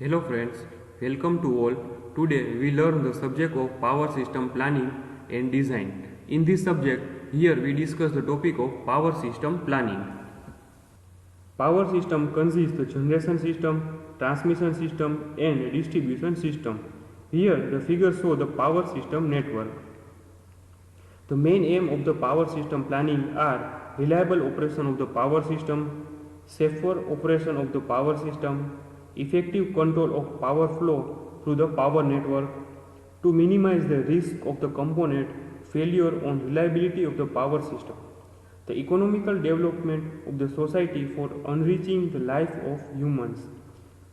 Hello friends, welcome to all. Today we learn the subject of power system planning and design. In this subject, here we discuss the topic of power system planning. Power system consists the generation system, transmission system and distribution system. Here the figures show the power system network. The main aim of the power system planning are reliable operation of the power system, safer operation of the power system, effective control of power flow through the power network, to minimize the risk of the component failure on reliability of the power system, the economical development of the society for enriching the life of humans,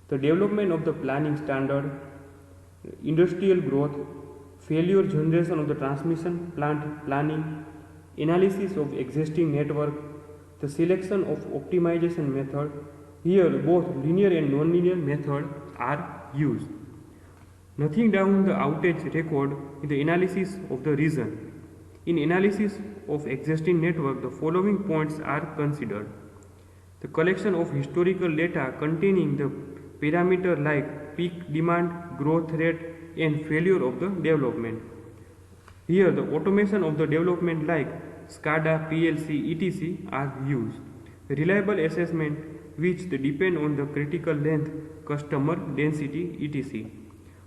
the development of the planning standard, industrial growth, failure generation of the transmission plant planning, analysis of existing network, the selection of optimization method. Here both linear and non-linear method are used. Nothing down the outage record in the analysis of the region. In analysis of existing network, the following points are considered. The collection of historical data containing the parameter like peak demand, growth rate and failure of the development. Here the automation of the development like SCADA, PLC, etc. are used. Reliable assessment which depend on the critical length, customer density, etc.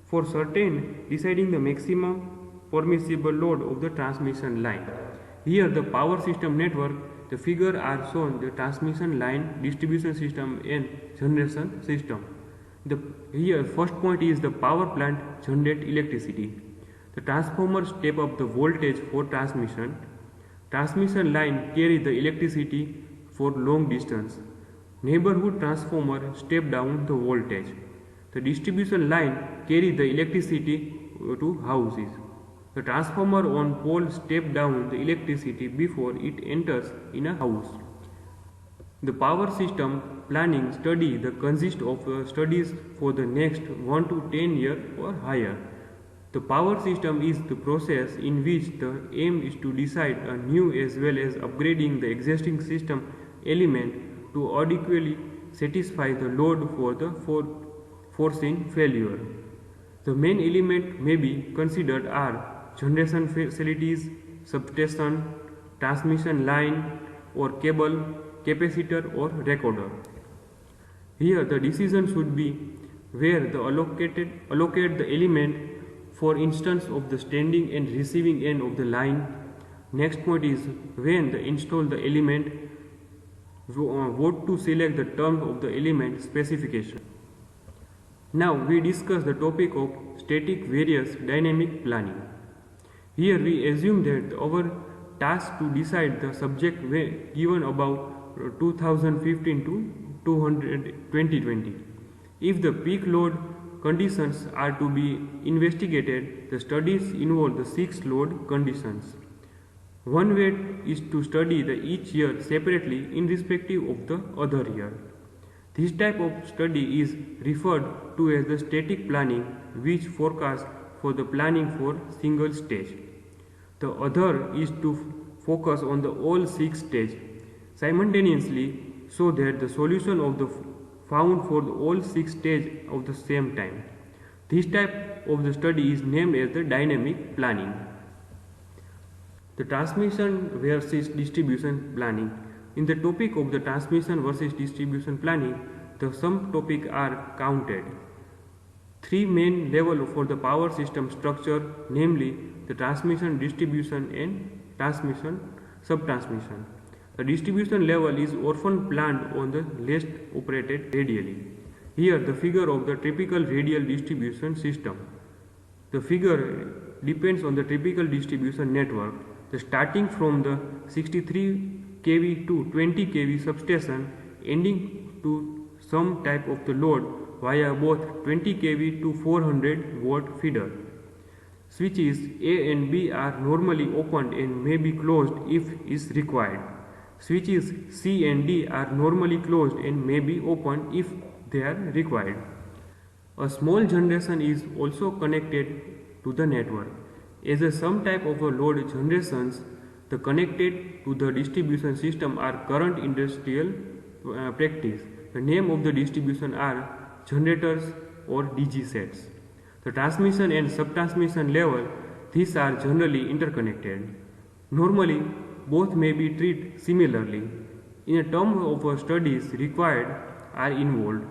For certain deciding the maximum permissible load of the transmission line. Here the power system network, the figure are shown the transmission line, distribution system and generation system. Here first point is the power plant generate electricity. The transformer step up the voltage for transmission. Transmission line carry the electricity for long distance. Neighborhood transformer step down the voltage. The distribution line carry the electricity to houses. The transformer on pole step down the electricity before it enters in a house. The power system planning study consists of studies for the next 1 to 10 years or higher. The power system is the process in which the aim is to decide a new as well as upgrading the existing system element to adequately satisfy the load for the foreseen failure. The main element may be considered are generation facilities, substation, transmission line or cable, capacitor or recorder. Here the decision should be where the allocate the element, for instance of the standing and receiving end of the line. Next point is when the install the element, vote to select the term of the element specification. Now we discuss the topic of static versus dynamic planning. Here we assume that our task to decide the subject given about 2015 to 2020. If the peak load conditions are to be investigated, the studies involve the 6 load conditions. One way is to study each year separately in respective of the other year. This type of study is referred to as the static planning, which forecasts for the planning for single stage. The other is to focus on the all 6 stages simultaneously so that the solution of the found for the all 6 stages of the same time. This type of the study is named as the dynamic planning. The transmission versus distribution planning. In the topic of the transmission versus distribution planning, the some topics are counted. 3 main levels for the power system structure, namely the transmission, distribution and transmission, subtransmission. The distribution level is often planned on the least operated radially. Here the figure of the typical radial distribution system. The figure depends on the typical distribution network. The starting from the 63 kV to 20 kV substation ending to some type of the load via both 20 kV to 400 watt feeder. Switches A and B are normally opened and may be closed if is required. Switches C and D are normally closed and may be opened if they are required. A small generation is also connected to the network. As some type of a load generations, the connected to the distribution system are current industrial practice. The name of the distribution are generators, or DG sets. The transmission and subtransmission level, these are generally interconnected. Normally, both may be treated similarly. In a term of studies required are involved.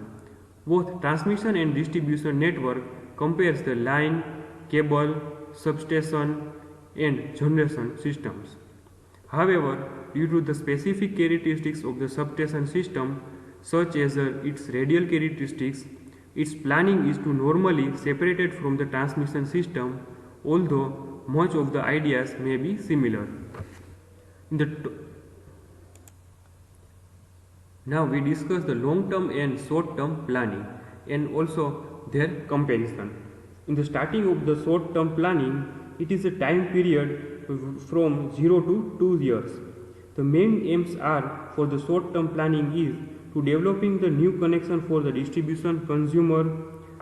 Both transmission and distribution network compares the line, cable, substation and generation systems. However, due to the specific characteristics of the substation system, such as its radial characteristics, its planning is to normally separated from the transmission system, although much of the ideas may be similar. Now we discuss the long-term and short-term planning and also their comparison. In the starting of the short-term planning, it is a time period from 0 to 2 years. The main aims are for the short-term planning is to developing the new connection for the distribution consumer,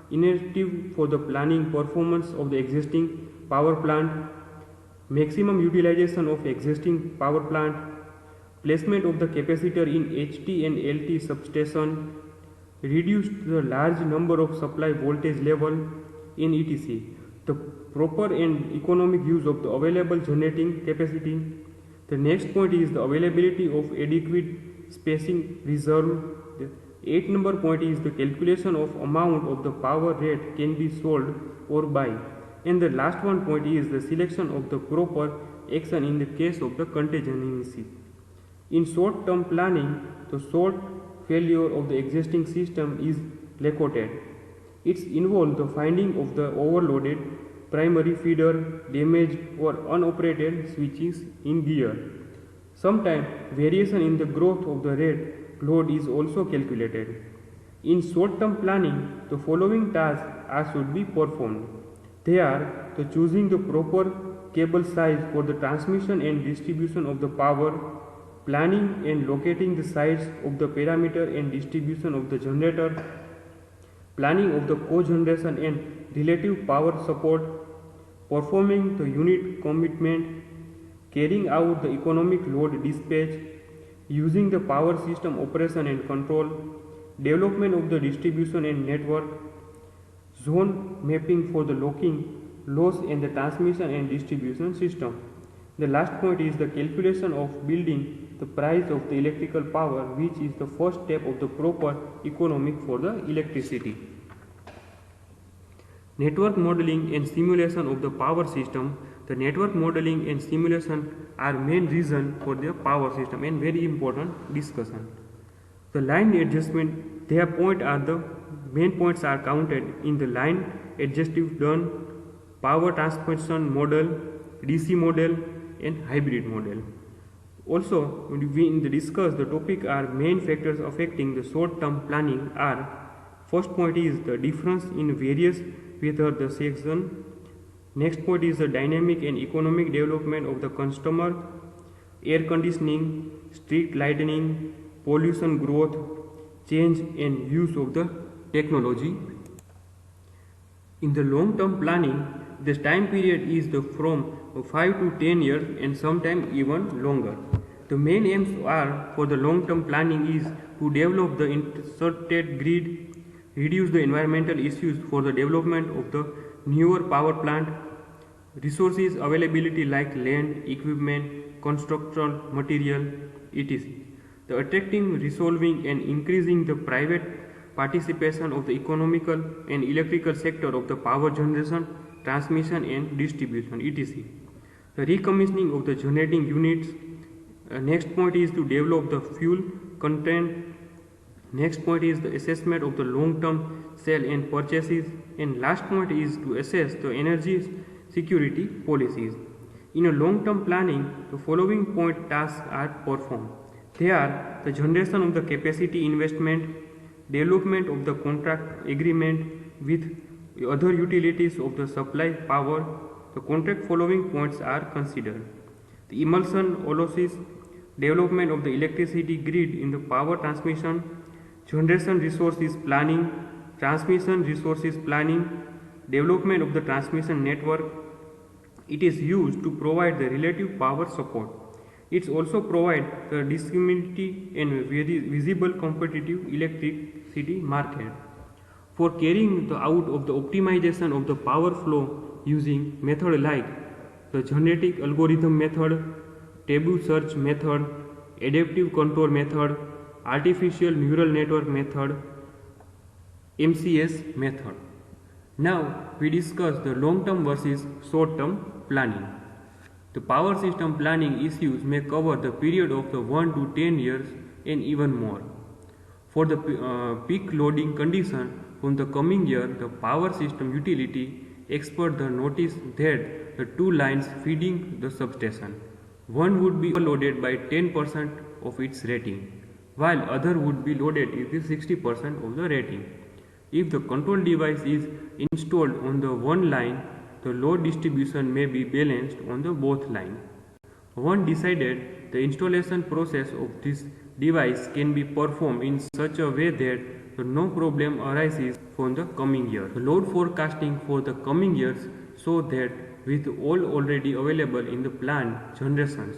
initiative for the planning performance of the existing power plant, maximum utilization of existing power plant, placement of the capacitor in HT and LT substation, reduce the large number of supply voltage level in etc. The proper and economic use of the available generating capacity. The next point is the availability of adequate spacing reserve. The 8th number point is the calculation of amount of the power rate can be sold or buy. And the last one point is the selection of the proper action in the case of the contingency. In short-term planning, the short failure of the existing system is located. It involves the finding of the overloaded primary feeder, damaged or unoperated switches in gear. Sometimes variation in the growth of the rate load is also calculated. In short-term planning, the following tasks should be performed. They are the choosing the proper cable size for the transmission and distribution of the power, planning and locating the size of the parameter and distribution of the generator, planning of the cogeneration and relative power support, performing the unit commitment, carrying out the economic load dispatch, using the power system operation and control, development of the distribution and network, zone mapping for the locking, loss and the transmission and distribution system. The last point is the calculation of building the price of the electrical power, which is the first step of the proper economic for the electricity. Network modeling and simulation of the power system. The network modeling and simulation are main reason for the power system and very important discussion. The line adjustment, their point are the main points are counted in the line adjustive done, power transmission model, DC model and hybrid model. Also, we in the discuss the topic are main factors affecting the short-term planning are first point is the difference in various weather the season. Next point is the dynamic and economic development of the customer, air conditioning, street lighting, pollution growth, change and use of the technology. In the long-term planning, this time period is from 5 to 10 years and sometimes even longer. The main aims are for the long-term planning is to develop the integrated grid, reduce the environmental issues for the development of the newer power plant, resources availability like land, equipment, construction material, etc. The attracting, resolving and increasing the private participation of the economical and electrical sector of the power generation, transmission and distribution, etc. The recommissioning of the generating units. Next point is to develop the fuel content. Next point is the assessment of the long-term sale and purchases. And last point is to assess the energy security policies. In a long-term planning, the following point tasks are performed. They are the generation of the capacity investment, development of the contract agreement with other utilities of the supply power. The contract following points are considered. The emulsion analysis, development of the electricity grid in the power transmission, generation resources planning, transmission resources planning, development of the transmission network. It is used to provide the relative power support. It also provides the discriminating and very visible competitive electricity market. For carrying out of the optimization of the power flow using method like the genetic algorithm method, taboo search method, adaptive control method, artificial neural network method, MCS method. Now we discuss the long-term versus short-term planning. The power system planning issues may cover the period of the 1 to 10 years and even more. For the peak loading condition from the coming year, the power system utility expert notice that the two lines feeding the substation, one would be overloaded by 10% of its rating, while other would be loaded with 60% of the rating. If the control device is installed on the one line, the load distribution may be balanced on the both lines. Once decided, the installation process of this device can be performed in such a way that no problem arises for the coming year. The load forecasting for the coming years show that with all already available in the planned generations,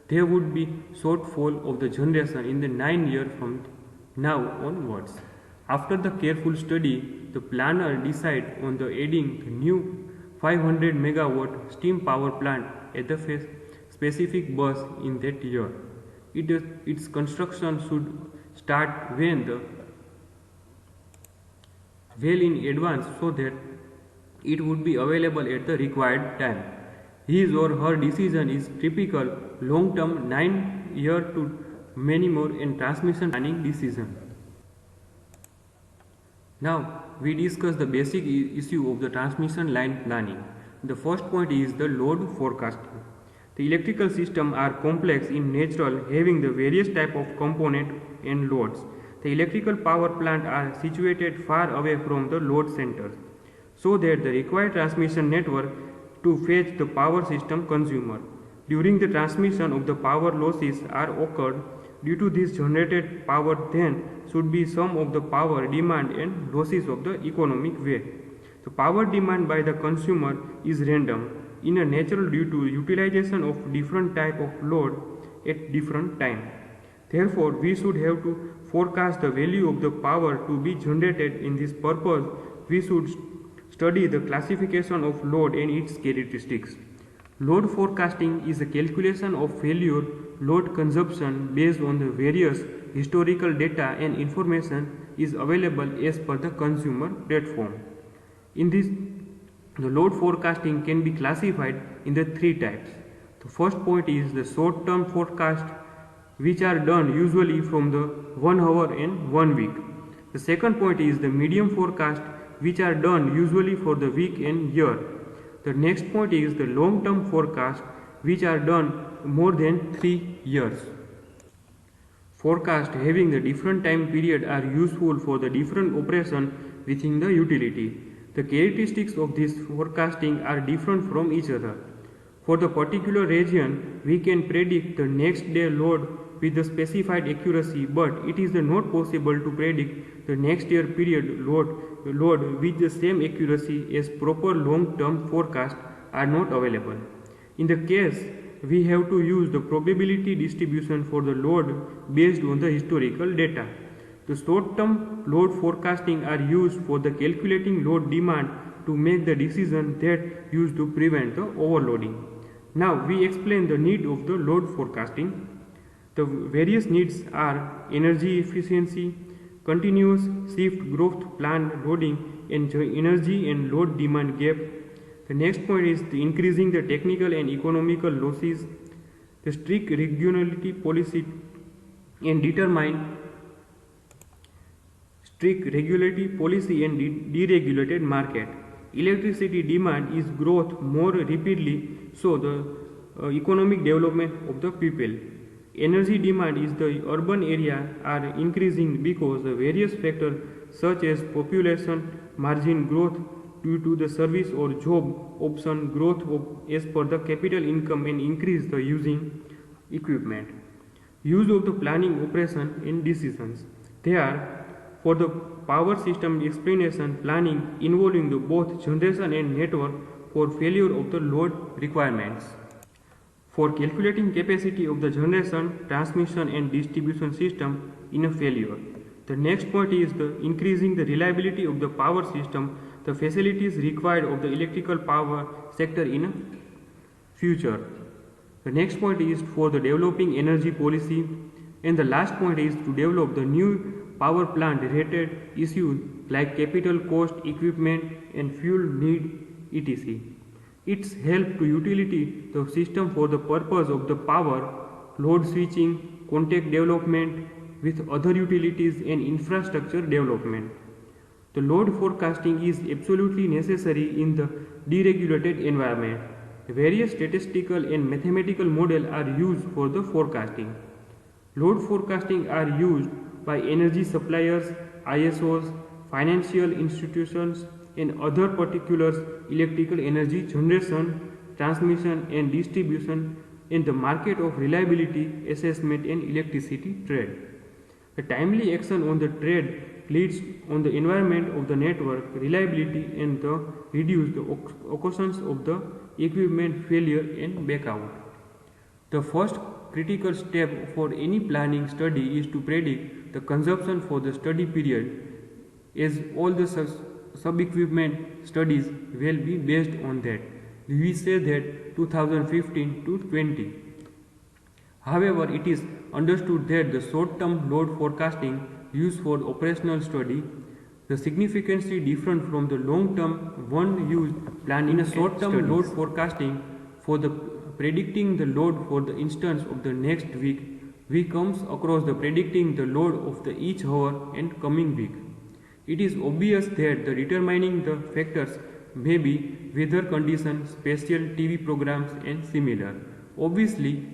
there would be shortfall of the generation in the 9 years from now onwards. After the careful study, the planner decide on the adding the new 500 megawatt steam power plant at the specific bus in that year. Its construction should start well in advance so that it would be available at the required time. His or her decision is typical long-term 9-year to many more in transmission planning decision. Now we discuss the basic issue of the transmission line planning. The first point is the load forecasting. The electrical systems are complex in nature, having the various type of component and loads. The electrical power plant are situated far away from the load centers, so that the required transmission network to fetch the power system consumer. During the transmission of the power losses are occurred. Due to this generated power then should be sum of the power demand and losses of the economic way. The power demand by the consumer is random in a natural due to utilization of different type of load at different time. Therefore, we should have to forecast the value of the power to be generated. In this purpose, we should study the classification of load and its characteristics. Load forecasting is a calculation of failure load consumption based on the various historical data and information is available as per the consumer platform. In this, the load forecasting can be classified in the three types. The first point is the short-term forecast, which are done usually from the 1 hour and 1 week. The second point is the medium forecast, which are done usually for the week and year. The next point is the long-term forecast, which are done more than 3 years. Forecast having the different time period are useful for the different operation within the utility. The characteristics of this forecasting are different from each other. For the particular region, we can predict the next day load with the specified accuracy, but it is not possible to predict the next year period load with the same accuracy as proper long-term forecast are not available. In the case, we have to use the probability distribution for the load based on the historical data. The short-term load forecasting are used for the calculating load demand to make the decision that used to prevent the overloading. Now we explain the need of the load forecasting. The various needs are energy efficiency, continuous shift growth planned loading, and energy and load demand gap. The next point is the increasing the technical and economical losses, the strict regulatory policy and determine strict regulatory policy and deregulated market. Electricity demand is growth more rapidly, so the economic development of the people. Energy demand is the urban area are increasing because the various factors such as population, margin growth due to the service or job option growth as per the capital income and increase the using equipment. Use of the planning operation in decisions. They are for the power system explanation planning involving the both generation and network for failure of the load requirements. For calculating capacity of the generation, transmission and distribution system in a failure. The next point is the increasing the reliability of the power system, the facilities required of the electrical power sector in future. The next point is for the developing energy policy, and the last point is to develop the new power plant related issues like capital cost, equipment and fuel need etc. Its help to utility the system for the purpose of the power, load switching, contact development with other utilities and infrastructure development. The load forecasting is absolutely necessary in the deregulated environment. Various statistical and mathematical models are used for the forecasting. Load forecasting are used by energy suppliers, ISOs, financial institutions and other particulars electrical energy generation, transmission and distribution in the market of reliability assessment and electricity trade. A timely action on the trade leads on the environment of the network reliability and the reduce the occurrence of the equipment failure and blackout. The first critical step for any planning study is to predict the consumption for the study period, as all the sub-equipment studies will be based on that. We say that 2015 to 20. However, it is understood that the short-term load forecasting used for operational study, the significantly different from the long-term one used planning. In a short-term load forecasting for the predicting the load for the instance of the next week, we comes across the predicting the load of the each hour and coming week. It is obvious that the determining the factors may be weather conditions, special TV programs and similar. Obviously,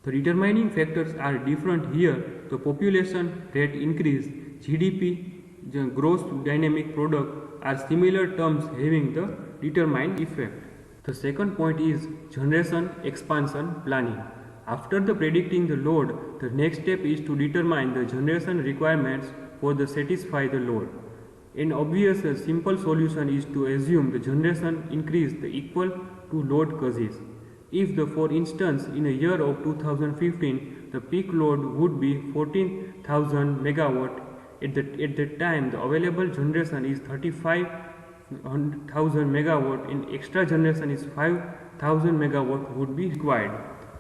the determining factors are different here. The population rate increase, GDP, the gross dynamic product are similar terms having the determined effect. The second point is generation expansion planning. After the predicting the load, the next step is to determine the generation requirements for the satisfy the load. An obvious simple solution is to assume the generation increase the equal to load causes. If the for instance in a year of 2015 the peak load would be 14,000 megawatt, at that time the available generation is 35,000 megawatt and extra generation is 5,000 megawatt would be required.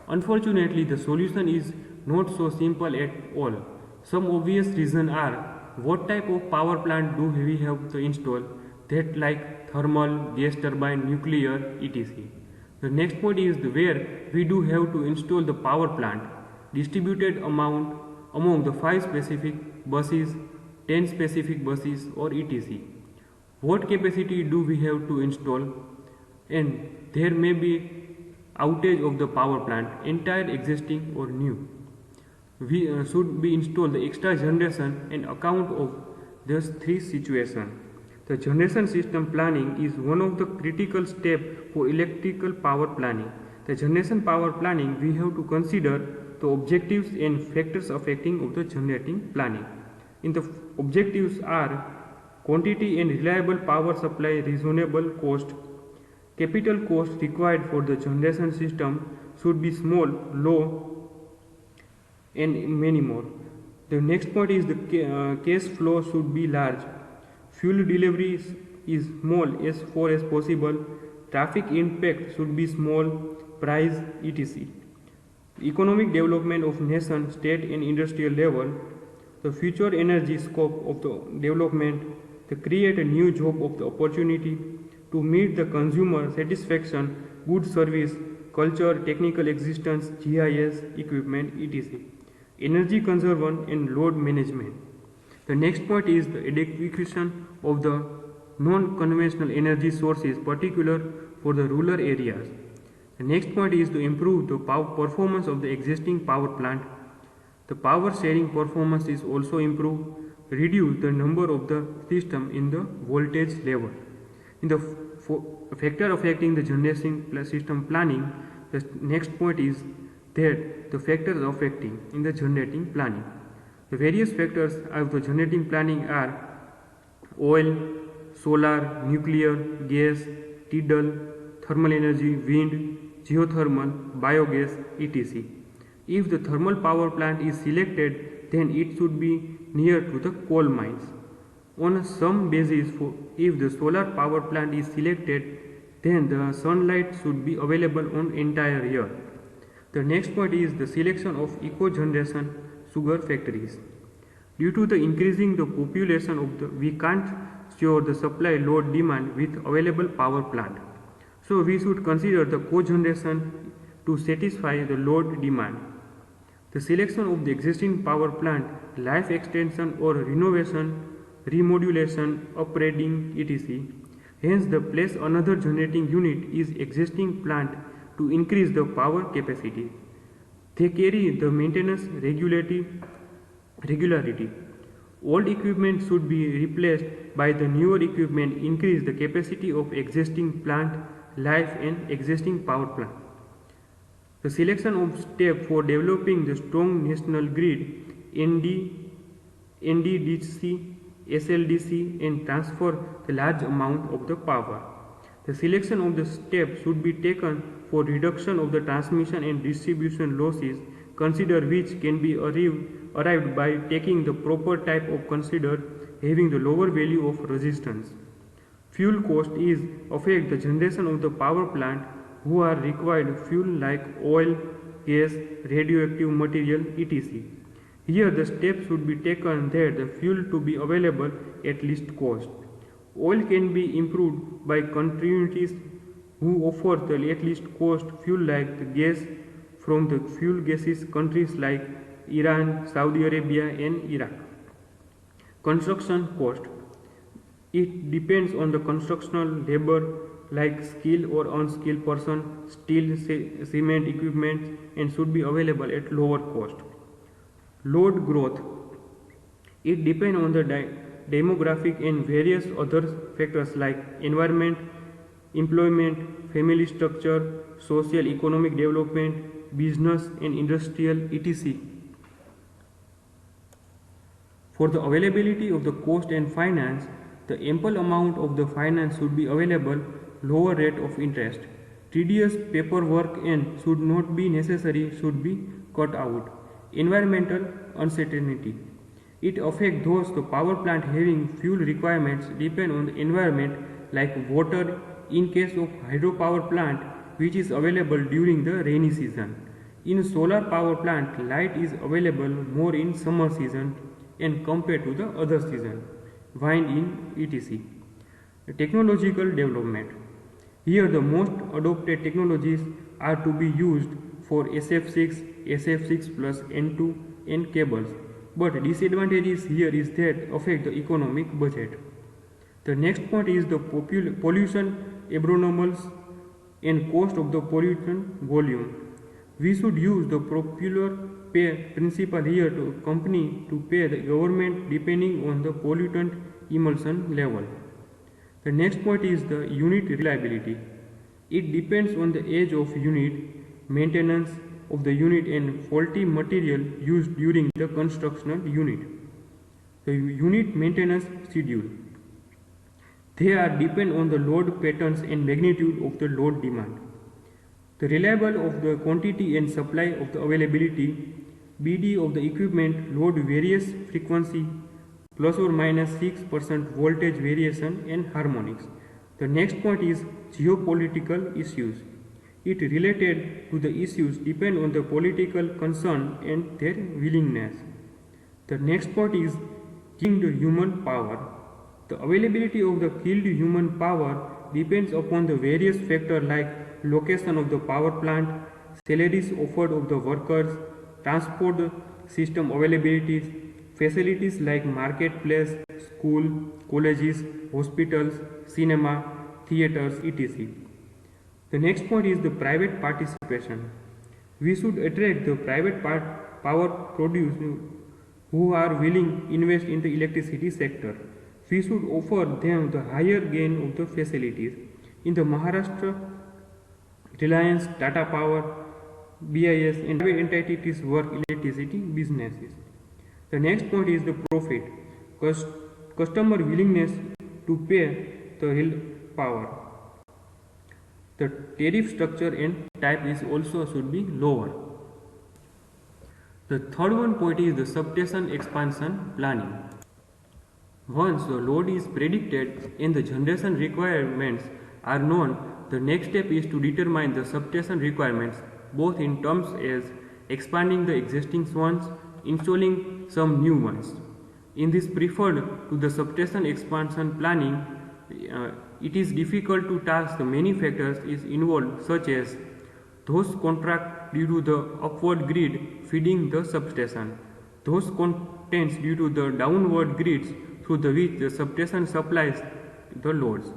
Unfortunately, the solution is not so simple at all. Some obvious reasons are what type of power plant do we have to install, that like thermal, gas turbine, nuclear, etc. The next point is where we do have to install the power plant, distributed amount among the 5 specific buses, 10 specific buses or etc. What capacity do we have to install, and there may be outage of the power plant, entire existing or new. We should be installed the extra generation and account of these three situations. The generation system planning is one of the critical steps for electrical power planning. The generation power planning we have to consider the objectives and factors affecting of the generating planning. In the objectives are quantity and reliable power supply, reasonable cost, capital cost required for the generation system should be small, low and many more. The next point is the cash flow should be large. Fuel delivery is small as far as possible. Traffic impact should be small. Price etc. Economic development of nation, state and industrial level. The future energy scope of the development. To create a new job of the opportunity. To meet the consumer satisfaction, good service, culture, technical existence, GIS, equipment etc. Energy conservation and load management. The next point is the adequation of the non-conventional energy sources, particular for the rural areas. The next point is to improve the performance of the existing power plant. The power sharing performance is also improved. Reduce the number of the system in the voltage level. In the factor affecting the generation system planning, the next point is that the factors affecting in the generating planning. The various factors of the generating planning are oil, solar, nuclear, gas, tidal, thermal energy, wind, geothermal, biogas, etc. If the thermal power plant is selected, then it should be near to the coal mines. On some basis, if the solar power plant is selected, then the sunlight should be available on entire year. The next point is the selection of eco-generation sugar factories. Due to the increasing the population we can't secure the supply load demand with available power plant. So we should consider the cogeneration to satisfy the load demand. The selection of the existing power plant, life extension or renovation, remodulation, upgrading, etc. Hence, the place another generating unit is existing plant to increase the power capacity. They carry the maintenance regularity. Old equipment should be replaced by the newer equipment, increase the capacity of existing plant life and existing power plant. The selection of step for developing the strong national grid, NDDC, SLDC, and transfer the large amount of the power. The selection of the step should be taken for reduction of the transmission and distribution losses, consider which can be arrived by taking the proper type of consider having the lower value of resistance. Fuel cost is affect the generation of the power plant who are required fuel like oil, gas, radioactive material, etc. Here the step should be taken that the fuel to be available at least cost. Oil can be improved by countries who offer the at least cost fuel like the gas from the fuel gases countries like Iran, Saudi Arabia and Iraq. Construction cost. It depends on the constructional labor like skilled or unskilled person, steel, cement equipment and should be available at lower cost. Load growth. It depends on the demographic and various other factors like environment, employment, family structure, social economic development, business and industrial etc. For the availability of the cost and finance, the ample amount of the finance should be available, lower rate of interest. Tedious paperwork and should not be necessary should be cut out. Environmental uncertainty. It affects those the power plant having fuel requirements depend on the environment like water in case of hydropower plant which is available during the rainy season. In solar power plant, light is available more in summer season and compared to the other season, wind in etc. The technological development. Here the most adopted technologies are to be used for SF6, SF6 plus N2 and cables. But disadvantages here is that affect the economic budget. The next point is the pollution abnormals and cost of the pollutant volume. We should use the popular pay principle here to company to pay the government depending on the pollutant emulsion level. The next point is the unit reliability. It depends on the age of unit, maintenance of the unit and faulty material used during the construction unit. The unit maintenance schedule. They are depend on the load patterns and magnitude of the load demand. The reliable of the quantity and supply of the availability, BD of the equipment, load various frequency, plus or minus 6% voltage variation and harmonics. The next point is geopolitical issues. It related to the issues depend on the political concern and their willingness. The next point is killed human power. The availability of the killed human power depends upon the various factors like location of the power plant, salaries offered of the workers, transport system availabilities, facilities like marketplace, school, colleges, hospitals, cinema, theaters, etc. The next point is the private participation. We should attract the private power producers who are willing to invest in the electricity sector. We should offer them the higher gain of the facilities. In the Maharashtra, Reliance, Tata Power, BIS and private entities work electricity businesses. The next point is the profit. Customer willingness to pay the real power. The tariff structure and type is also should be lower. The third one point is the substation expansion planning. Once the load is predicted and the generation requirements are known, the next step is to determine the substation requirements both in terms as expanding the existing ones, installing some new ones. In this preferred to the substation expansion planning, it is difficult to task the many factors is involved such as those contract due to the upward grid feeding the substation, those contents due to the downward grids through the which the substation supplies the loads,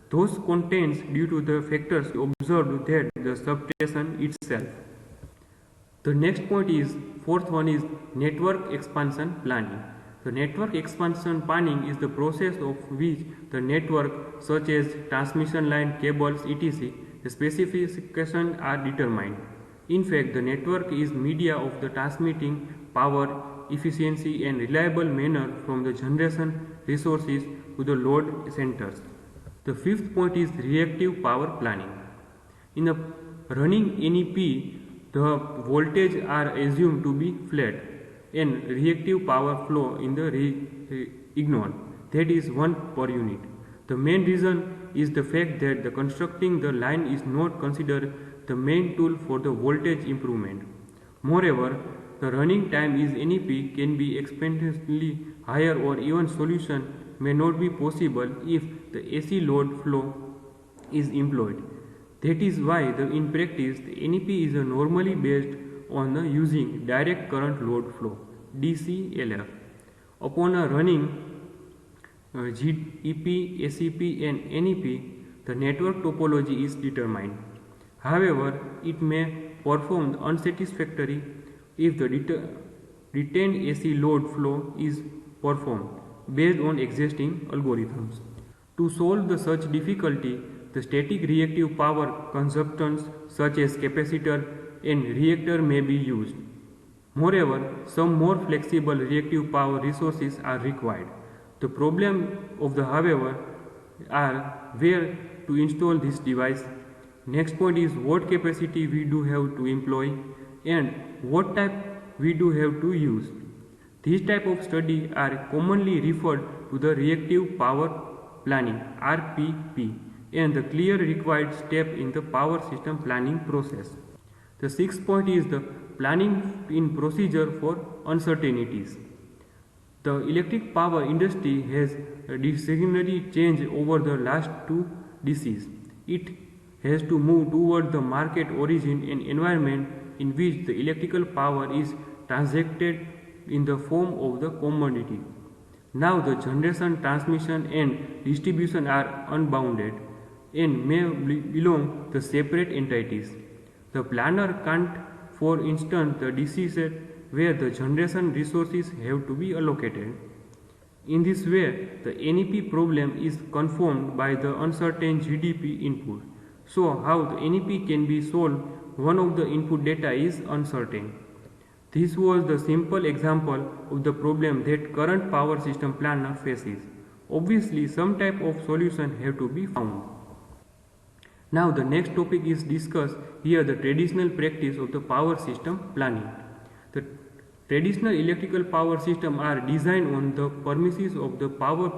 those contents due to the factors observed at the substation itself. The next point is fourth one is network expansion planning. The network expansion planning is the process of which the network such as transmission line, cables, etc. the specifications are determined. In fact, the network is media of the transmitting power, efficiency and reliable manner from the generation resources to the load centers. The fifth point is reactive power planning. In a running NEP, the voltage are assumed to be flat and reactive power flow in the ignored, that is 1 per unit. The main reason is the fact that the constructing the line is not considered the main tool for the voltage improvement. Moreover, the running time is NEP can be exponentially higher or even solution may not be possible if the AC load flow is employed. That is why in practice the NEP is normally based on using direct current load flow DCLF. Upon a running GEP, ACP and NEP, the network topology is determined. However, it may perform unsatisfactory if the retained AC load flow is performed based on existing algorithms. To solve such difficulty, the static reactive power consumptions such as capacitor and reactor may be used. Moreover, some more flexible reactive power resources are required. The problem of the however are where to install this device. Next point is what capacity we do have to employ and what type we do have to use. These type of study are commonly referred to the reactive power planning RPP and the clear required step in the power system planning process. The sixth point is the planning in procedure for uncertainties. The electric power industry has significantly changed over the last 2 decades. It has to move toward the market origin and environment in which the electrical power is transacted in the form of the commodity. Now the generation, transmission and distribution are unbounded and may belong to separate entities. The planner can't, for instance, the decide where the generation resources have to be allocated. In this way, the NEP problem is confirmed by the uncertain GDP input. So, how the NEP can be solved? One of the input data is uncertain. This was the simple example of the problem that current power system planner faces. Obviously, some type of solution have to be found. Now the next topic is discussed here the traditional practice of the power system planning. The traditional electrical power system are designed on the premises of the power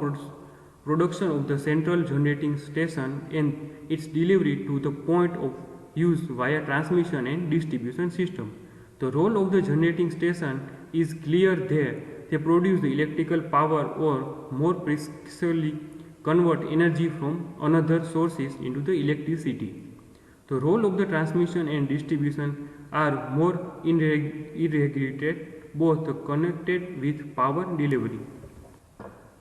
production of the central generating station and its delivery to the point of use via transmission and distribution system. The role of the generating station is clear there. They produce the electrical power or more precisely convert energy from another sources into the electricity. The role of the transmission and distribution are more irradiated, both connected with power delivery.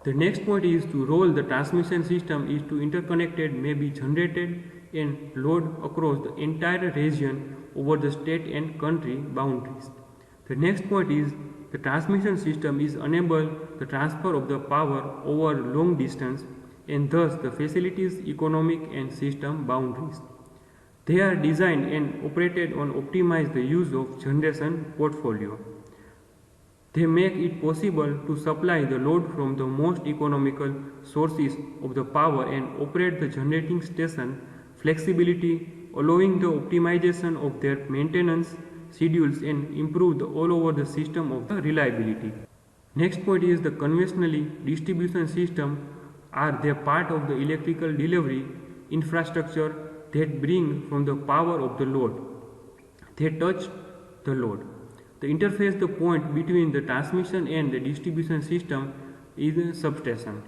The next point is to roll the transmission system is to interconnected may be generated and load across the entire region over the state and country boundaries. The next point is the transmission system is enable the transfer of the power over long distance and thus the facilities economic and system boundaries. They are designed and operated on optimize the use of generation portfolio. They make it possible to supply the load from the most economical sources of the power and operate the generating station flexibility, allowing the optimization of their maintenance, schedules and improve all over the system of the reliability. Next point is the conventionally distribution system are they part of the electrical delivery infrastructure that bring from the power of the load. They touch the load. The interface the point between the transmission and the distribution system is a substation.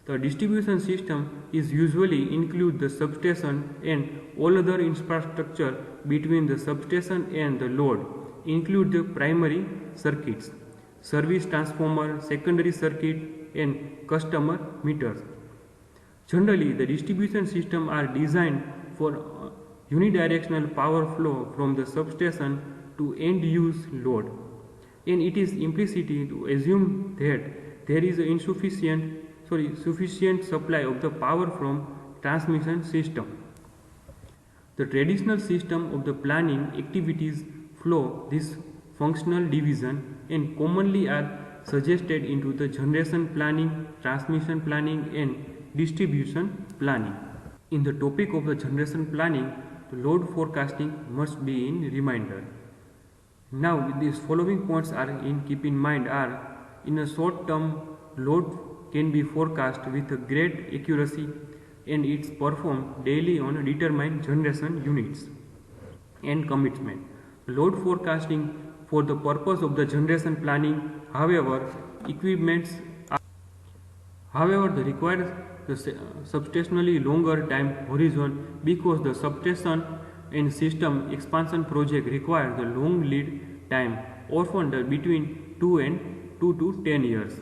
The distribution system is usually include the substation and all other infrastructure between the substation and the load, include the primary circuits, service transformer, secondary circuit and customer meters. Generally, the distribution system are designed for unidirectional power flow from the substation to end use load, and it is implicit to assume that there is a sufficient supply of the power from transmission system. The traditional system of the planning activities flow this functional division and commonly are suggested into the generation planning, transmission planning and distribution planning. In the topic of the generation planning, the load forecasting must be in reminder. Now these following points are in keep in mind are in a short term load can be forecast with a great accuracy and it's performed daily on determined generation units and commitment. Load forecasting for the purpose of the generation planning, however, the requires the substantially longer time horizon because the substation and system expansion project require the long lead time, often between 2 to 10 years.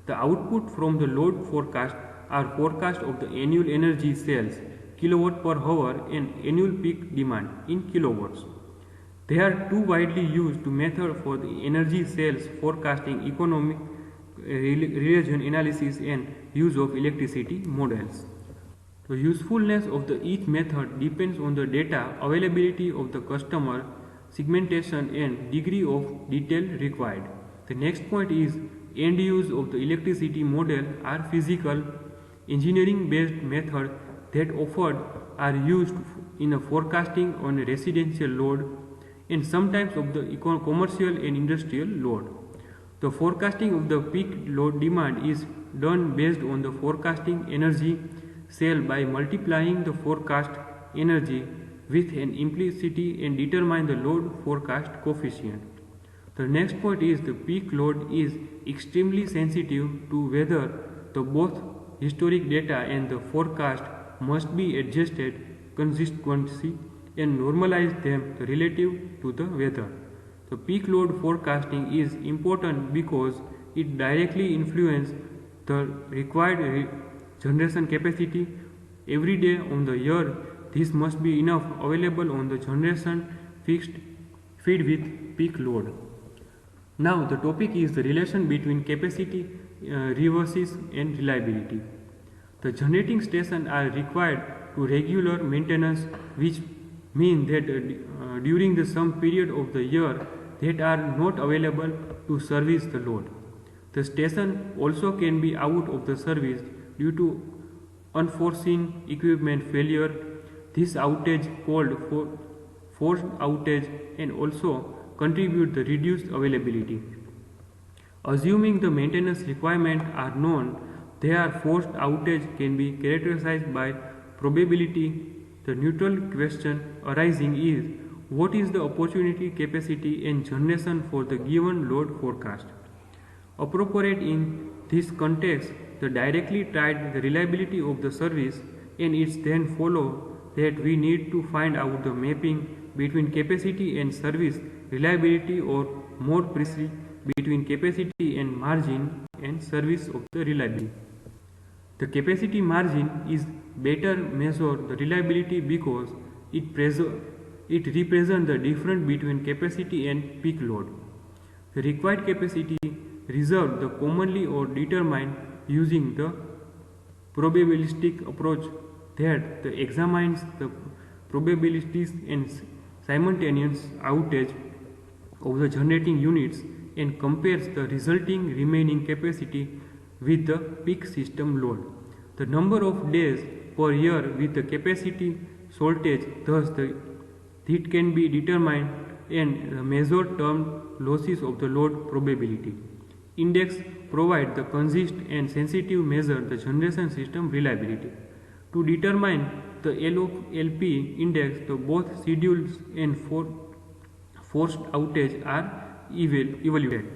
The output from the load forecast are forecast of the annual energy sales, kilowatt per hour and annual peak demand in kilowatts. They are too widely used to method for the energy sales forecasting, economic relation analysis and use of electricity models. The usefulness of each method depends on the data availability of the customer, segmentation and degree of detail required. The next point is end use of the electricity model are physical engineering based method that offered are used in a forecasting on a residential load and sometimes of the commercial and industrial load. The forecasting of the peak load demand is done based on the forecasting energy sale by multiplying the forecast energy with an implicity and determine the load forecast coefficient. The next point is the peak load is extremely sensitive to whether the both historic data and the forecast must be adjusted consequently and normalize them relative to the weather. The peak load forecasting is important because it directly influences the required generation capacity every day on the year. This must be enough available on the generation fixed feed with peak load. Now the topic is the relation between capacity reverses and reliability. The generating stations are required to regular maintenance, which mean that during the some period of the year that are not available to service the load. The station also can be out of the service due to unforeseen equipment failure. This outage called forced outage and also contribute the reduced availability. Assuming the maintenance requirements are known, their forced outage can be characterized by probability. The neutral question arising is what is the opportunity capacity and generation for the given load forecast. Appropriate in this context, the directly tied the reliability of the service and it's then follow that we need to find out the mapping between capacity and service reliability or more precisely between capacity and margin and service of the reliability. The capacity margin is better measure the reliability because it represents the difference between capacity and peak load. The required capacity reserved the commonly or determined using the probabilistic approach that examines the probabilities and simultaneous outage of the generating units and compares the resulting remaining capacity with the peak system load. The number of days per year with the capacity shortage, thus it can be determined and the measured term losses of the load probability. Index provide the consist and sensitive measure the generation system reliability. To determine the LOLP index, the both schedules and forced outage are evaluated.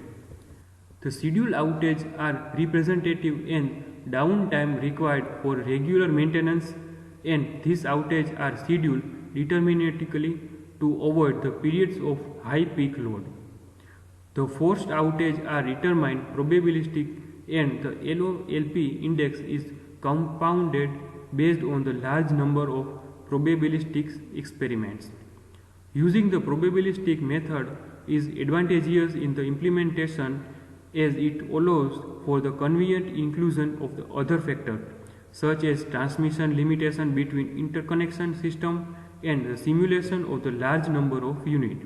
The scheduled outages are representative and downtime required for regular maintenance, and these outages are scheduled deterministically to avoid the periods of high peak load. The forced outages are determined probabilistic, and the LOLP index is compounded based on the large number of probabilistic experiments. Using the probabilistic method is advantageous in the implementation as it allows for the convenient inclusion of the other factors such as transmission limitation between interconnection system and the simulation of the large number of units.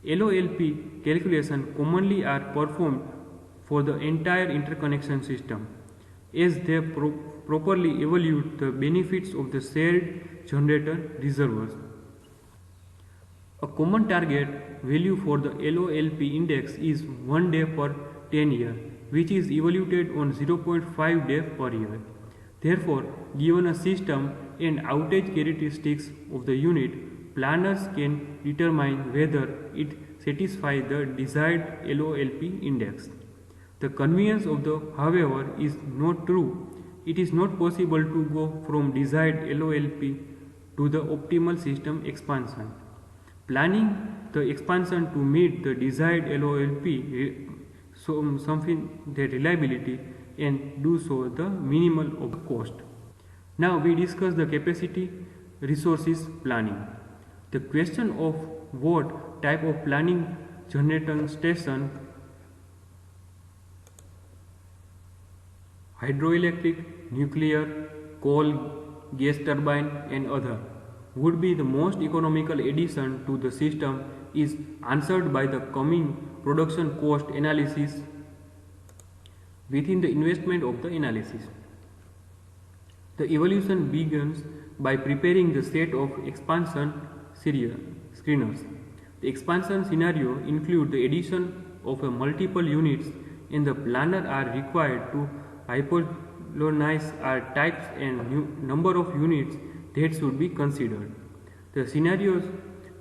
LOLP calculation commonly are performed for the entire interconnection system as they properly evaluate the benefits of the shared generator reservoirs. A common target value for the LOLP index is 1 day per 10 years, which is evaluated on 0.5 days per year. Therefore, given a system and outage characteristics of the unit, planners can determine whether it satisfies the desired LOLP index. The convenience of the, however, is not true. It is not possible to go from desired LOLP to the optimal system expansion. Planning the expansion to meet the desired LOLP something the reliability and do so the minimal of the cost. Now we discuss the capacity resources planning. The question of what type of planning generating station, hydroelectric, nuclear, coal, gas turbine and other would be the most economical addition to the system is answered by the coming production cost analysis within the investment of the analysis. The evaluation begins by preparing the set of expansion screeners. The expansion scenario include the addition of a multiple units and the planner are required to hypothesize our types and number of units that should be considered. The scenarios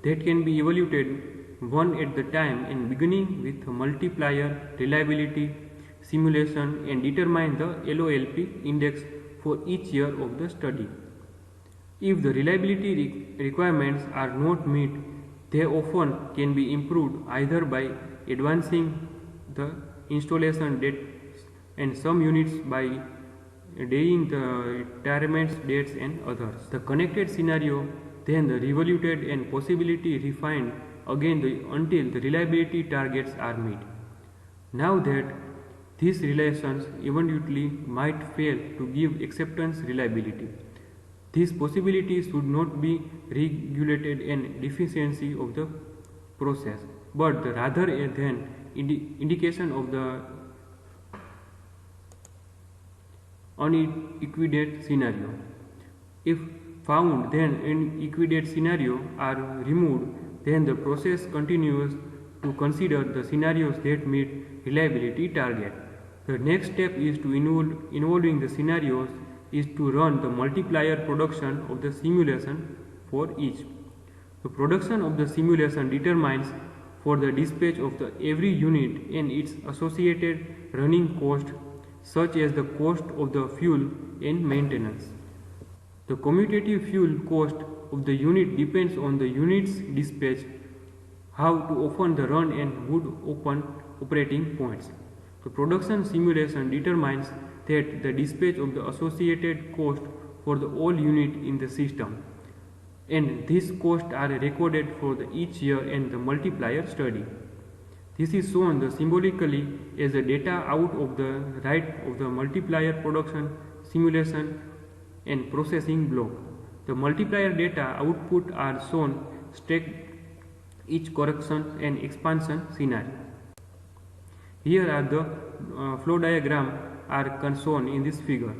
that can be evaluated one at the time and beginning with a multiplier, reliability, simulation and determine the LOLP index for each year of the study. If the reliability requirements are not met, they often can be improved either by advancing the installation dates and some units by delaying the retirement dates and others. The connected scenario then the reevaluated and possibility refined again until the reliability targets are met. Now that these relations eventually might fail to give acceptance reliability, these possibilities should not be regulated and deficiency of the process, but rather than indication of the unequidate scenario. If found, then unequidate scenario are removed, then the process continues to consider the scenarios that meet reliability target. The next step is to involving the scenarios is to run the multiplier production of the simulation for each. The production of the simulation determines for the dispatch of the every unit and its associated running cost such as the cost of the fuel and maintenance. The commutative fuel cost of the unit depends on the unit's dispatch, how to open the run and would open operating points. The production simulation determines that the dispatch of the associated cost for the all unit in the system, and these costs are recorded for each year in the multiplier study. This is shown symbolically as the data out of the right of the multiplier production, simulation and processing block. The multiplier data output are shown stacked each correction and expansion scenario. Here are the flow diagram are shown in this figure.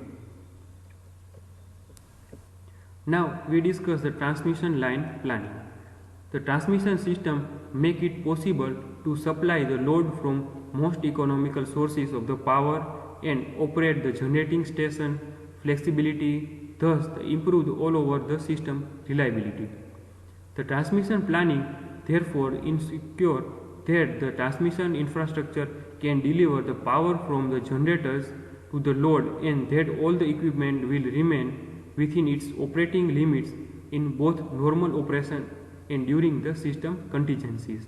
Now we discuss the transmission line planning. The transmission system make it possible to supply the load from most economical sources of the power and operate the generating station flexibility, thus improve all over the system reliability. The transmission planning therefore ensures that the transmission infrastructure can deliver the power from the generators to the load and that all the equipment will remain within its operating limits in both normal operation and during the system contingencies.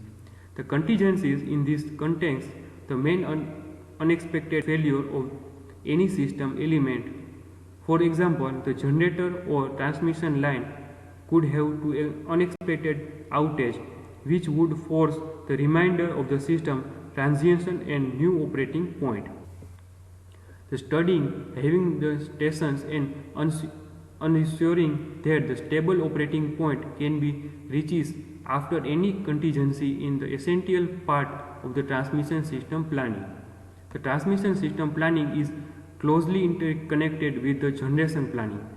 The contingencies in this context the main unexpected failure of any system element. For example, the generator or transmission line could have to an unexpected outage which would force the remainder of the system transition and new operating point. The studying having the stations and ensuring that the stable operating point can be reached after any contingency in the essential part of the transmission system planning. The transmission system planning is closely interconnected with the generation planning.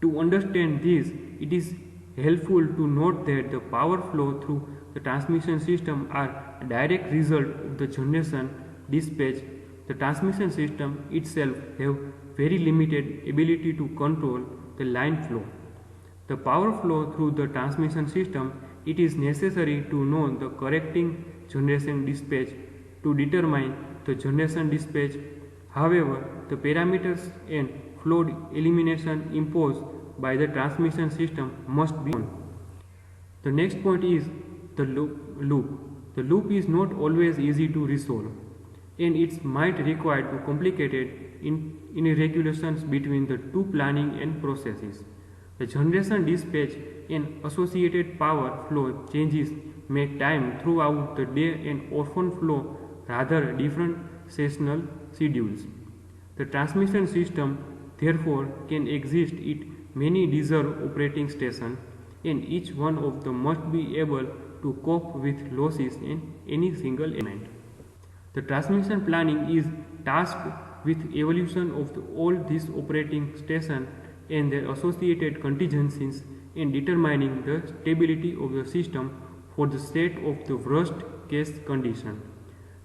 To understand this, it is helpful to note that the power flow through the transmission system are a direct result of the generation dispatch. The transmission system itself have very limited ability to control the line flow. The power flow through the transmission system, it is necessary to know the correcting generation dispatch to determine the generation dispatch. However, the parameters and flow elimination imposed by the transmission system must be known. The next point is the loop. The loop is not always easy to resolve and it might require to complicated irregularities between the two planning and processes. The generation dispatch and associated power flow changes may time throughout the day and often flow rather different seasonal schedules. The transmission system therefore can exist at many reserve operating stations and each one of them must be able to cope with losses in any single element. The transmission planning is tasked with evaluation of all these operating stations and their associated contingencies in determining the stability of the system for the set of the worst case condition.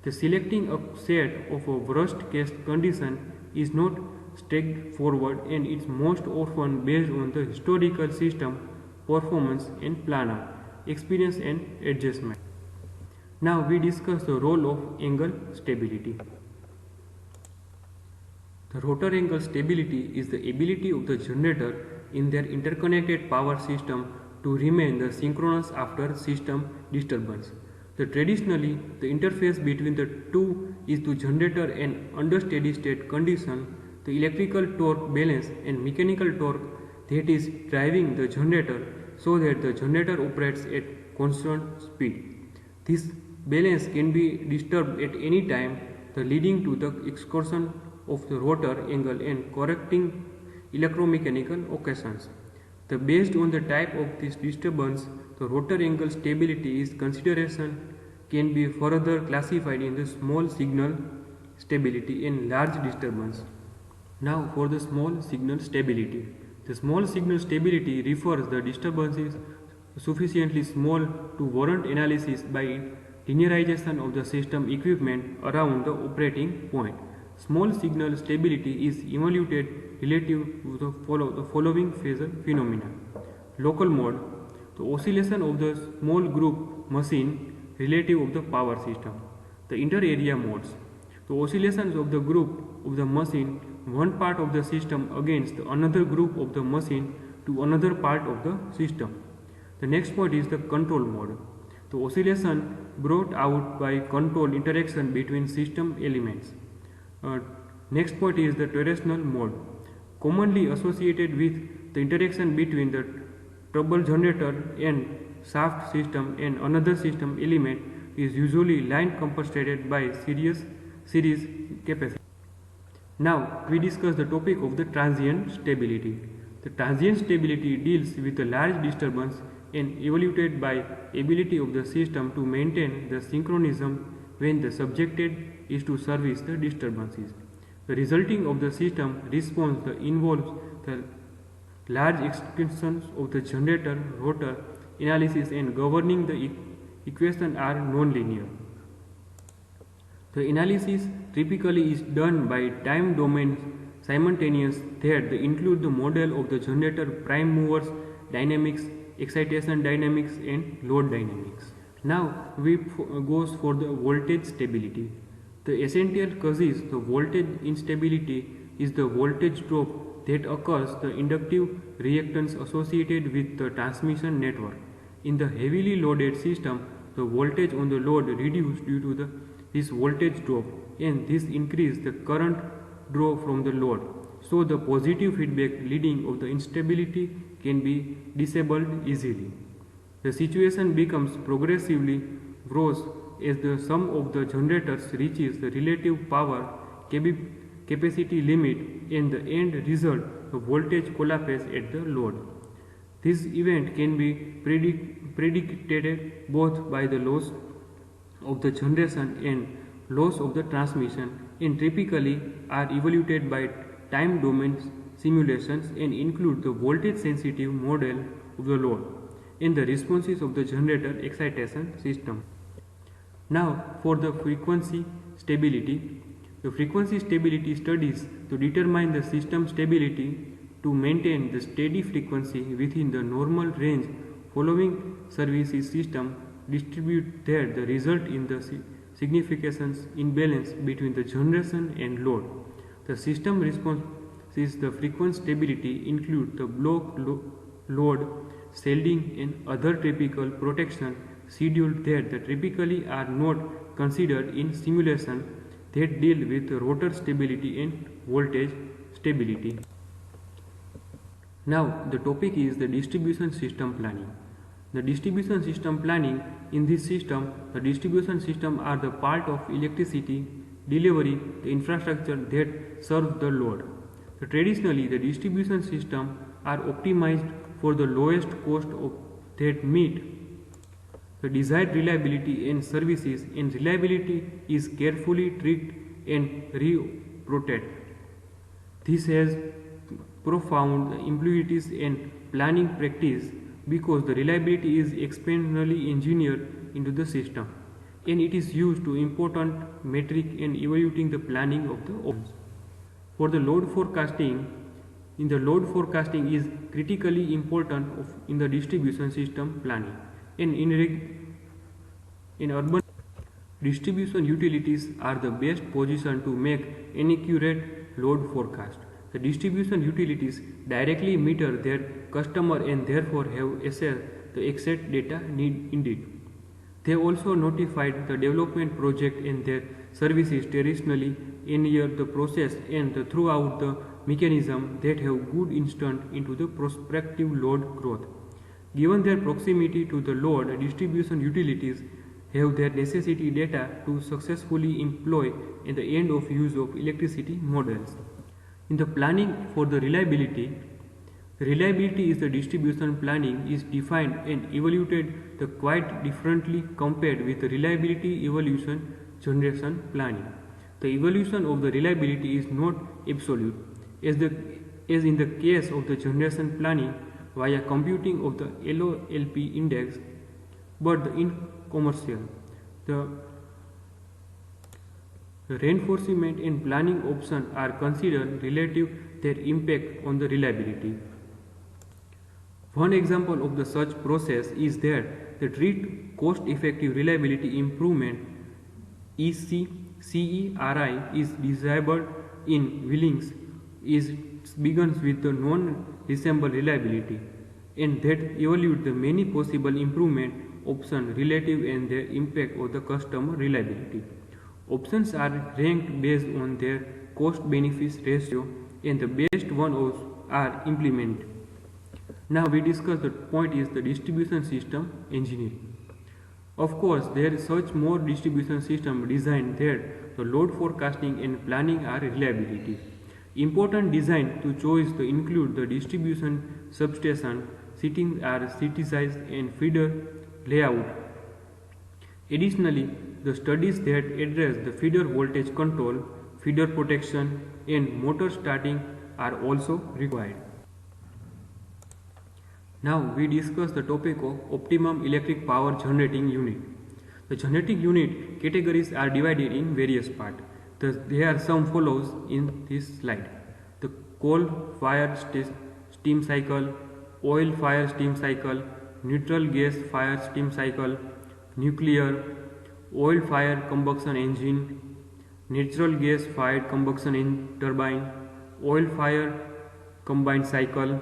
The selecting a set of a worst case condition is not straightforward and is most often based on the historical system performance and planner experience and adjustment. Now we discuss the role of angle stability. The rotor angle stability is the ability of the generator in their interconnected power system to remain the synchronous after system disturbance. Traditionally, the interface between the two is the generator and under steady state condition, the electrical torque balance and mechanical torque that is driving the generator so that the generator operates at constant speed. This balance can be disturbed at any time, leading to the excursion of the rotor angle and correcting electromechanical occasions. Based on the type of this disturbance, the rotor angle stability is consideration can be further classified in the small signal stability and large disturbance. Now for the small signal stability. The small signal stability refers the disturbances sufficiently small to warrant analysis by linearization of the system equipment around the operating point. Small signal stability is evaluated relative to the following phasor phenomena. Local mode, the oscillation of the small group machine relative of the power system. The inter-area modes, the oscillations of the group of the machine, one part of the system against another group of the machine to another part of the system. The next point is the control mode, the oscillation brought out by control interaction between system elements. Next point is the toroidal mode, commonly associated with the interaction between the trouble generator and shaft system and another system element is usually line compensated by series capacitor. Now we discuss the topic of the transient stability. The transient stability deals with a large disturbance and evaluated by ability of the system to maintain the synchronism when the subjected is to service the disturbances. The resulting of the system response involves the large extensions of the generator rotor analysis and governing the equations are non-linear. The analysis typically is done by time domains simultaneous that include the model of the generator prime movers dynamics, excitation dynamics and load dynamics. Now we goes for the voltage stability. The essential causes the voltage instability is the voltage drop that occurs the inductive reactance associated with the transmission network. In the heavily loaded system, the voltage on the load reduced due to this voltage drop, and this increased the current draw from the load. So the positive feedback leading of the instability can be disabled easily. The situation becomes progressively worse as the sum of the generators reaches the relative power capacity limit, and the end result the voltage collapses at the load. This event can be predicted both by the loss of the generation and loss of the transmission, and typically are evaluated by time domain simulations and include the voltage sensitive model of the load and the responses of the generator excitation system. Now for the frequency stability. The frequency stability studies to determine the system stability to maintain the steady frequency within the normal range following services system distribute there the result in the significance imbalance between the generation and load. The system responses the frequency stability include the block load, shielding and other typical protection scheduled that typically are not considered in simulation that deal with rotor stability and voltage stability. Now the topic is the distribution system planning. The distribution system planning. In this system, the distribution system are the part of electricity delivery, the infrastructure that serves the load. Traditionally, the distribution system are optimized for the lowest cost of that meet the desired reliability and services, and reliability is carefully treated and re-protected. This has profound implications in planning practice because the reliability is experimentally engineered into the system, and it is used to important metric in evaluating the planning of the options. For the load forecasting, load forecasting is critically important in the distribution system planning. And in urban distribution utilities are the best position to make an accurate load forecast. The distribution utilities directly meter their customer and therefore have access the exact data needed. They also notified the development project and their services traditionally engineer the process and throughout the mechanism that have good insight into the prospective load growth. Given their proximity to the load, distribution utilities have their necessity data to successfully employ in the end of use of electricity models. In the planning for the reliability is the distribution planning is defined and evaluated quite differently compared with the reliability evaluation generation planning. The evaluation of the reliability is not absolute, as in the case of the generation planning via computing of the LOLP index, but in commercial. The reinforcement and planning options are considered relative their impact on the reliability. One example of the such process is that the treat cost-effective reliability improvement CERI is desirable in wheelings begins with the non-resemble reliability, and that evaluate the many possible improvement options relative and their impact on the customer reliability. Options are ranked based on their cost-benefit ratio, and the best ones are implemented. Now we discuss the point is the distribution system engineering. Of course, there is such more distribution system design that the load forecasting and planning are reliability. Important design to choice to include the distribution substation, seating are citized and feeder layout. Additionally, the studies that address the feeder voltage control, feeder protection and motor starting are also required. Now we discuss the topic of optimum electric power generating unit. The generating unit categories are divided in various parts. There are some follows in this slide. The coal-fired steam cycle, oil-fired steam cycle, neutral gas-fired steam cycle, nuclear, oil-fired combustion engine, natural gas-fired combustion turbine, oil-fired combined cycle,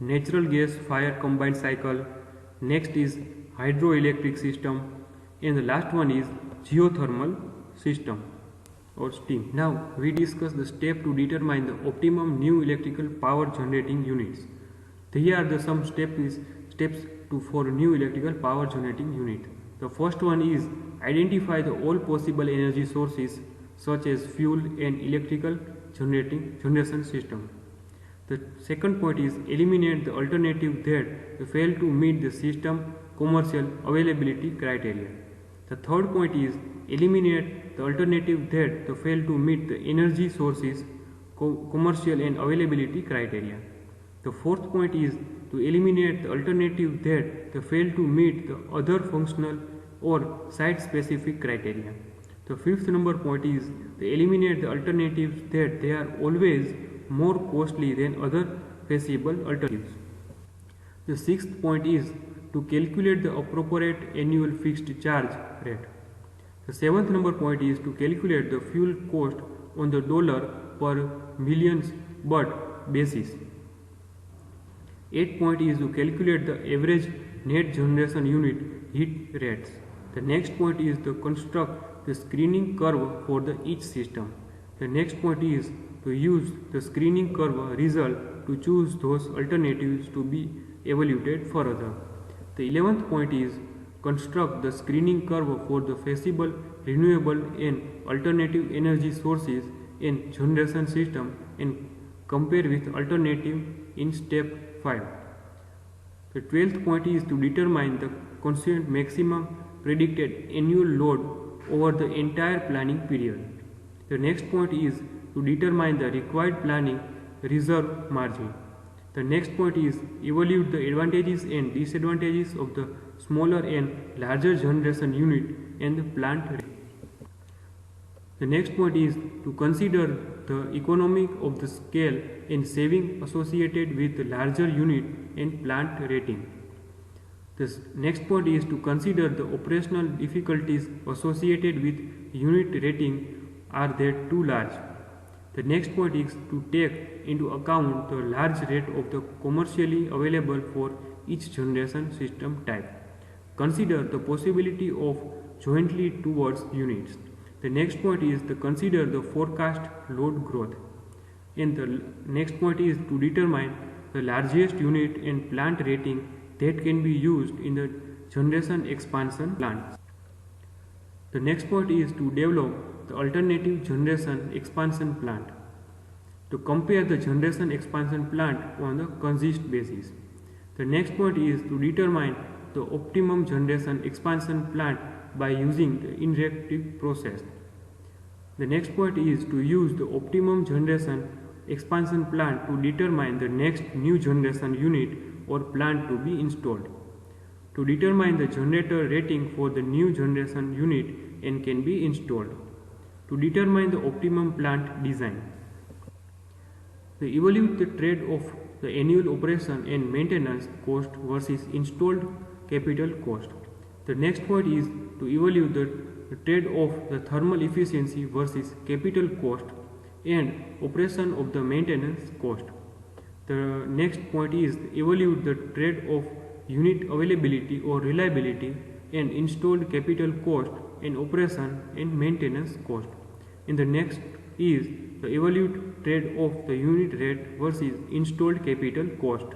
natural gas-fired combined cycle. Next is hydroelectric system, and the last one is geothermal system or steam. Now we discuss the step to determine the optimum new electrical power generating units. Here are the some steps for new electrical power generating unit. The first one is identify the all possible energy sources such as fuel and electrical generation system. The second point is eliminate the alternative that fail to meet the system commercial availability criteria. The third point is eliminate the alternative that fail to meet the energy sources commercial and availability criteria. The fourth point is to eliminate the alternative that fail to meet the other functional or site specific criteria. The fifth number point is to eliminate the alternatives that they are always more costly than other feasible alternatives. The sixth point is to calculate the appropriate annual fixed charge rate. The seventh number point is to calculate the fuel cost on the dollar per millions but basis. Eighth point is to calculate the average net generation unit heat rates. The next point is to construct the screening curve for each system. The next point is to use the screening curve result to choose those alternatives to be evaluated further. The 11th point is construct the screening curve for the feasible, renewable and alternative energy sources in generation system and compare with alternative in step 5. The 12th point is to determine the constant maximum predicted annual load over the entire planning period. The next point is to determine the required planning reserve margin. The next point is evaluate the advantages and disadvantages of the smaller and larger generation unit and the plant rate. The next point is to consider the economic of the scale and saving associated with the larger unit and plant rating. The next point is to consider the operational difficulties associated with unit rating, are they too large. The next point is to take into account the large rate of the commercially available for each generation system type. Consider the possibility of jointly towards units. The next point is to consider the forecast load growth. And the next point is to determine the largest unit and plant rating that can be used in the generation expansion plants. The next point is to develop the alternative generation expansion plant. To compare the generation expansion plant on the consist basis. The next point is to determine the optimum generation expansion plant by using the inductive process. The next point is to use the optimum generation expansion plant to determine the next new generation unit or plant to be installed. To determine the generator rating for the new generation unit and can be installed. To determine the optimum plant design. To evaluate the trade-off the annual operation and maintenance cost versus installed capital cost. The next point is to evaluate the trade-off the thermal efficiency versus capital cost and operation of the maintenance cost. The next point is evaluate the trade-off unit availability or reliability and installed capital cost and operation and maintenance cost. And the next is the evaluate trade-off the unit rate versus installed capital cost.